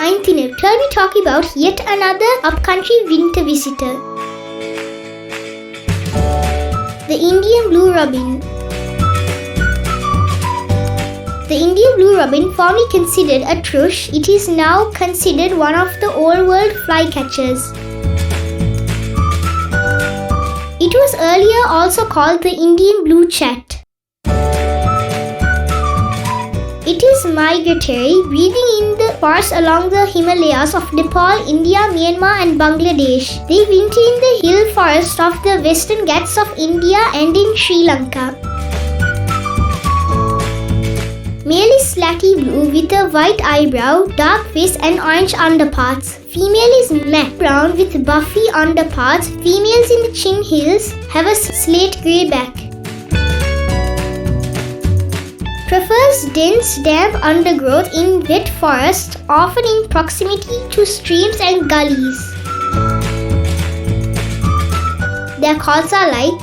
I'm Thinev. Today we talk about yet another upcountry winter visitor. The Indian blue robin. The Indian blue robin, formerly considered a thrush, it is now considered one of the old-world flycatchers. It was earlier also called the Indian blue chat. It is migratory, breeding in the forests along the Himalayas of Nepal, India, Myanmar and Bangladesh. They winter in the hill forests of the Western Ghats of India and in Sri Lanka. Male is slaty-blue with a white eyebrow, dark face and orange underparts. Female is matte brown with buffy underparts. Females in the chin hills have a slate-gray back. Prefers dense, damp undergrowth in wet forests, often in proximity to streams and gullies. Their calls are like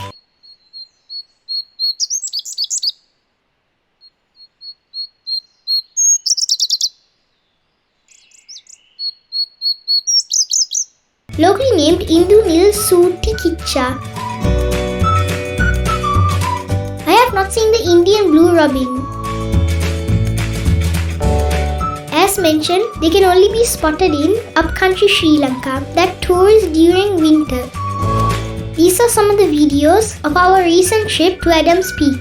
locally named Indu Nil Sootikichcha. I have not seen the Indian blue robin. As mentioned, they can only be spotted in upcountry Sri Lanka that tours during winter. These are some of the videos of our recent trip to Adams Peak.